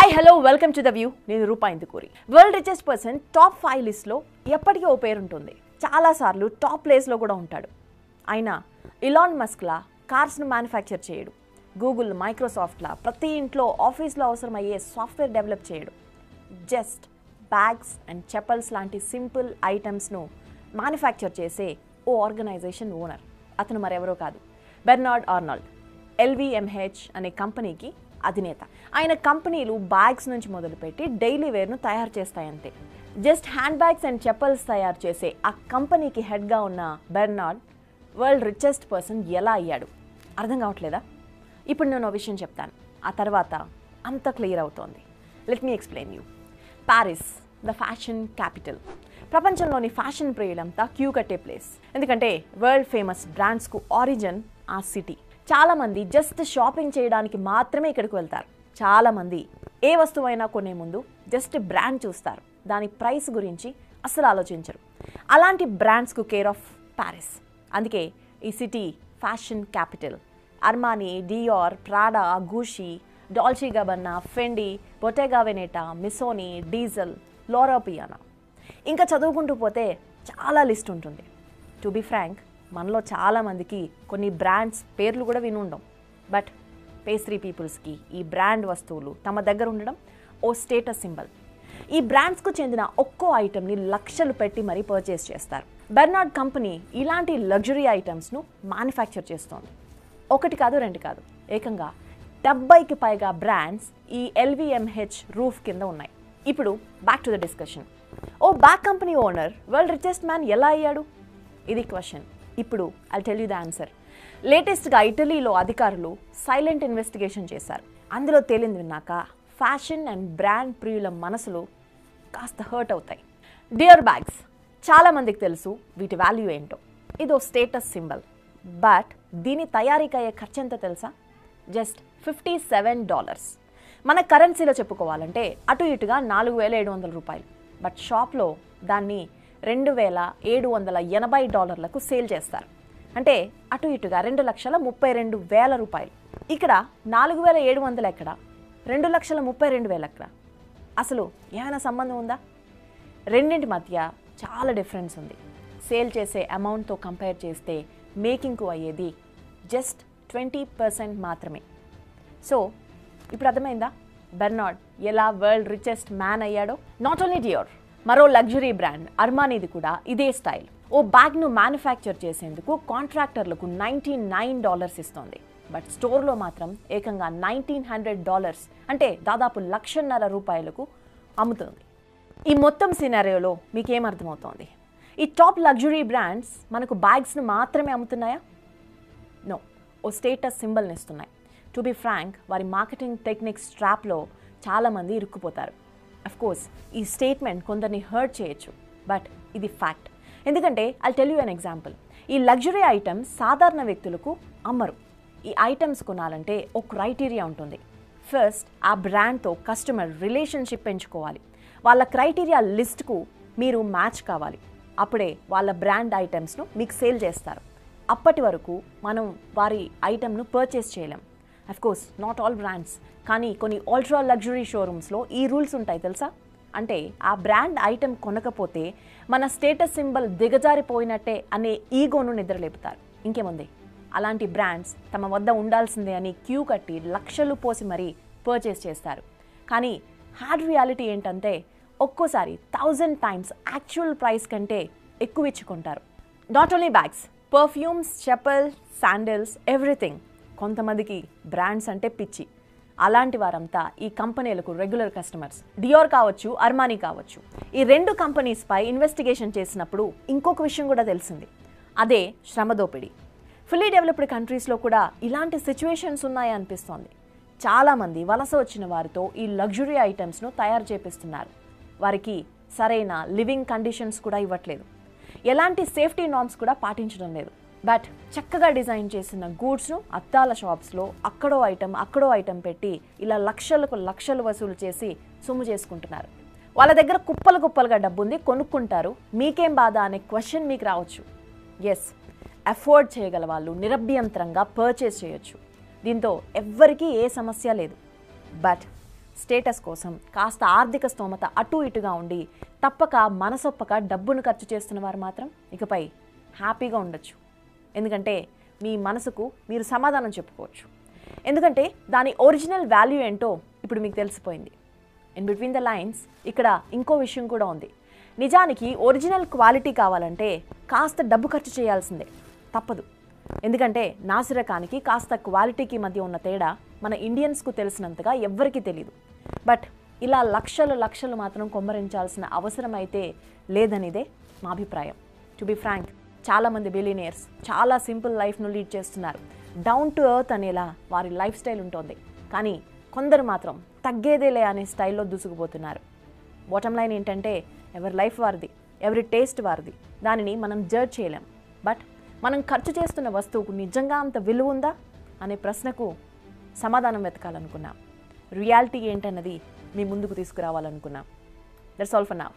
Hi hello welcome to the view. నేను Rupa Indukuri. World richest person top 5 లిస్ట్లో ఎప్పటికీ ఓ పేరు ఉంటుంది. చాలాసార్లు టాప్ ప్లేస్లో కూడా ఉంటాడు. అయినా ఇలాన్ మస్క్లా కార్స్ను మ్యానుఫ్యాక్చర్ చేయడు. గూగుల్, మైక్రోసాఫ్ట్లా ప్రతి ఇంట్లో ఆఫీస్లో అవసరమయ్యే సాఫ్ట్వేర్ డెవలప్ చేయడు. జస్ట్ బ్యాగ్స్ అండ్ చెప్పల్స్ లాంటి సింపుల్ ఐటమ్స్ను మ్యానుఫ్యాక్చర్ చేసే ఓ ఆర్గనైజేషన్ ఓనర్. అతను మరెవరో కాదు, బెర్నార్డ్ ఆర్నాల్డ్. LVMH అనే కంపెనీకి అధినేత. ఆయన కంపెనీలు బ్యాగ్స్ నుంచి మొదలుపెట్టి డైలీ వేర్ను తయారు చేస్తాయంతే. Just handbags and chappals తయారు చేసే ఆ కంపెనీకి హెడ్గా ఉన్న బెర్నార్డ్ వరల్డ్ రిచెస్ట్ పర్సన్ ఎలా అయ్యాడు? అర్థం కావట్లేదా? ఇప్పుడు నేను విషయం చెప్తాను, ఆ తర్వాత అంత క్లియర్ అవుతోంది. Let me explain you. Paris, the fashion capital. ప్రపంచంలోని ఫ్యాషన్ ప్రియులంతా క్యూ కట్టే ప్లేస్. ఎందుకంటే వరల్డ్ ఫేమస్ బ్రాండ్స్కు ఆరిజిన్ ఆ సిటీ. చాలామంది జస్ట్ షాపింగ్ చేయడానికి మాత్రమే ఇక్కడికి వెళ్తారు. చాలామంది ఏ వస్తువైనా కొనే ముందు జస్ట్ బ్రాండ్ చూస్తారు, దాని ప్రైస్ గురించి అస్సలు ఆలోచించరు. అలాంటి బ్రాండ్స్కు కేర్ ఆఫ్ ప్యారిస్. అందుకే ఈ city fashion capital. Armani, Dior, Prada, Gucci, Dolce Gabbana, Fendi, Bottega Veneta, Missoni, Diesel, Loro Piana, ఇంకా చదువుకుంటూ పోతే చాలా లిస్ట్ ఉంటుంది. టు బి ఫ్రాంక్, మనలో చాలామందికి కొన్ని బ్రాండ్స్ పేర్లు కూడా వినుండం. బట్ పేస్ట్రీ పీపుల్స్కి ఈ బ్రాండ్ వస్తువులు తమ దగ్గర ఉండడం ఓ స్టేటస్ సింబల్. ఈ బ్రాండ్స్కు చెందిన ఒక్కో ఐటమ్ని లక్షలు పెట్టి మరీ పర్చేస్ చేస్తారు. బెర్నార్డ్ కంపెనీ ఇలాంటి లగ్జరీ ఐటమ్స్ను మ్యానుఫ్యాక్చర్ చేస్తోంది. ఒకటి కాదు, రెండు కాదు, ఏకంగా 70కి పైగా బ్రాండ్స్ ఈ LVMH రూఫ్ కింద ఉన్నాయి. ఇప్పుడు బ్యాక్ టు ద డిస్కషన్. ఓ bag company owner world richest man ఎలా అయ్యాడు? ఇది క్వశ్చన్. ఇప్పుడు I tell you the answer. లేటెస్ట్గా ఇటలీలో అధికారులు సైలెంట్ ఇన్వెస్టిగేషన్ చేశారు. అందులో తేలింది విన్నాక ఫ్యాషన్ అండ్ బ్రాండ్ ప్రియుల మనసులు కాస్త హర్ట్ అవుతాయి. డియోర్ బ్యాగ్స్ చాలామందికి తెలుసు వీటి వాల్యూ ఏంటో. ఇదో స్టేటస్ సింబల్. బట్ దీని తయారీకి అయ్యే ఖర్చు ఎంత తెలుసా? జస్ట్ $57. మన కరెన్సీలో చెప్పుకోవాలంటే అటు ఇటుగా $4,700. బట్ షాప్లో దాన్ని $2,780 సేల్ చేస్తారు. అంటే అటు ఇటుగా $2,32,000. ఇక్కడ 4,700 ఎక్కడ, 2,32,000 ఎక్కడ? అసలు ఏమైనా సంబంధం ఉందా? రెండింటి మధ్య చాలా డిఫరెన్స్ ఉంది. సేల్ చేసే అమౌంట్తో కంపేర్ చేస్తే మేకింగ్కు అయ్యేది జస్ట్ 20% మాత్రమే. సో ఇప్పుడు అర్థమైందా బెర్నార్డ్ ఎలా వరల్డ్ రిచెస్ట్ మ్యాన్ అయ్యాడో? నాట్ ఓన్లీ డియోర్, మరో లగ్జరీ బ్రాండ్ అర్మానీది కూడా ఇదే స్టైల్. ఓ బ్యాగ్ను మ్యానుఫ్యాక్చర్ చేసేందుకు కాంట్రాక్టర్లకు $99 ఇస్తోంది. బట్ స్టోర్లో మాత్రం ఏకంగా $1,900, అంటే దాదాపు $1,50,000 అమ్ముతుంది. ఈ మొత్తం సినారియోలో మీకేమర్థమవుతోంది? ఈ టాప్ లగ్జరీ బ్రాండ్స్ మనకు బ్యాగ్స్ను మాత్రమే అమ్ముతున్నాయా? నో, ఓ స్టేటస్ సింబల్ని ఇస్తున్నాయి. టు బి ఫ్రాంక్, వారి మార్కెటింగ్ టెక్నిక్స్ ట్రాప్లో చాలామంది ఇరుక్కుపోతారు. అఫ్కోర్స్ ఈ స్టేట్మెంట్ కొందరిని హర్ట్ చేయొచ్చు, బట్ ఇది ఫ్యాక్ట్. ఎందుకంటే I tell you an example. ఈ లగ్జరీ ఐటమ్స్ సాధారణ వ్యక్తులకు అమ్మరు. ఈ ఐటమ్స్ కొనాలంటే ఒక క్రైటీరియా ఉంటుంది. ఫస్ట్ ఆ బ్రాండ్తో కస్టమర్ రిలేషన్షిప్ పెంచుకోవాలి. వాళ్ళ క్రైటీరియా లిస్ట్కు మీరు మ్యాచ్ కావాలి. అప్పుడే వాళ్ళ బ్రాండ్ ఐటమ్స్ను మీకు సేల్ చేస్తారు. అప్పటి వరకు మనం వారి ఐటమ్ను పర్చేస్ చేయలేం. అఫ్కోర్స్ నాట్ ఆల్ బ్రాండ్స్, కానీ కొన్ని అల్ట్రా లగ్జరీ షోరూమ్స్లో ఈ రూల్స్ ఉంటాయి తెలుసా? అంటే ఆ బ్రాండ్ ఐటెం కొనకపోతే మన స్టేటస్ సింబల్ దిగజారిపోయినట్టే అనే ఈగోను నిద్రలేపుతారు. ఇంకేముంది, అలాంటి బ్రాండ్స్ తమ వద్ద ఉండాల్సిందే అని క్యూ కట్టి లక్షలు పోసి మరీ పర్చేస్ చేస్తారు. కానీ హార్డ్ రియాలిటీ ఏంటంటే ఒక్కోసారి 1000 times యాక్చువల్ ప్రైస్ కంటే ఎక్కువ ఇచ్చుకుంటారు. Not only bags, perfumes, chappal, sandals, everything. కొంతమందికి బ్రాండ్స్ అంటే పిచ్చి. అలాంటి వారంతా ఈ కంపెనీలకు రెగ్యులర్ కస్టమర్స్. డియోర్ కావచ్చు, అర్మానీ కావచ్చు. ఈ రెండు కంపెనీస్పై ఇన్వెస్టిగేషన్ చేసినప్పుడు ఇంకొక విషయం కూడా తెలిసింది. అదే శ్రమ దోపిడీ. ఫుల్లీ డెవలప్డ్ కంట్రీస్లో కూడా ఇలాంటి సిచ్యువేషన్స్ ఉన్నాయా అనిపిస్తోంది. చాలామంది వలస వచ్చిన వారితో ఈ లగ్జరీ ఐటమ్స్ను తయారు చేపిస్తున్నారు. వారికి సరైన లివింగ్ కండిషన్స్ కూడా ఇవ్వట్లేదు. ఎలాంటి సేఫ్టీ నార్మ్స్ కూడా పాటించడం లేదు. బట్ చక్కగా డిజైన్ చేసిన గూడ్స్ను అద్దాల షాప్స్లో అక్కడో ఐటమ్ పెట్టి ఇలా లక్షలు వసూలు చేసి సొమ్ము చేసుకుంటున్నారు. వాళ్ళ దగ్గర కుప్పలుగా డబ్బు ఉంది, కొనుక్కుంటారు. మీకేం బాధ అనే క్వశ్చన్ మీకు రావచ్చు. ఎస్, అఫోర్డ్ చేయగల వాళ్ళు నిరభ్యంతరంగా పర్చేస్ చేయొచ్చు. దీంతో ఎవ్వరికీ ఏ సమస్య లేదు. బట్ స్టేటస్ కోసం, కాస్త ఆర్థిక స్తోమత అటు ఇటుగా ఉండి తప్పక మనసొప్పక డబ్బును ఖర్చు చేస్తున్న వారు మాత్రం ఇకపై హ్యాపీగా ఉండొచ్చు. ఎందుకంటే మీ మనసుకు మీరు సమాధానం చెప్పుకోవచ్చు. ఎందుకంటే దాని ఒరిజినల్ వాల్యూ ఏంటో ఇప్పుడు మీకు తెలిసిపోయింది. ఇన్ బిట్వీన్ ద లైన్స్ ఇక్కడ ఇంకో విషయం కూడా ఉంది. నిజానికి ఒరిజినల్ క్వాలిటీ కావాలంటే కాస్త డబ్బు ఖర్చు చేయాల్సిందే, తప్పదు. ఎందుకంటే నాసిరకానికి కాస్త క్వాలిటీకి మధ్య ఉన్న తేడా మన ఇండియన్స్కు తెలిసినంతగా ఎవ్వరికీ తెలియదు. బట్ ఇలా లక్షలు మాత్రం కొమ్మరించాల్సిన అవసరం అయితే లేదనిదే మా అభిప్రాయం. టు బి ఫ్రాంక్, చాలామంది బిలియనియర్స్ చాలా సింపుల్ లైఫ్ను లీడ్ చేస్తున్నారు. డౌన్ టు ఎర్త్ అనేలా వారి లైఫ్ స్టైల్ ఉంటుంది. కానీ కొందరు మాత్రం తగ్గేదేలే అనే స్టైల్లో దూసుకుపోతున్నారు. బాటమ్ లైన్ ఏంటంటే ఎవరి లైఫ్ వారిది, ఎవరి టేస్ట్ వారిది. దానిని మనం జడ్జ్ చేయలేం. బట్ మనం ఖర్చు చేస్తున్న వస్తువుకు నిజంగా అంత విలువ ఉందా అనే ప్రశ్నకు సమాధానం వెతకాలనుకున్నాం. రియాలిటీ ఏంటన్నది మీ ముందుకు తీసుకురావాలనుకున్నాం. That's all for now.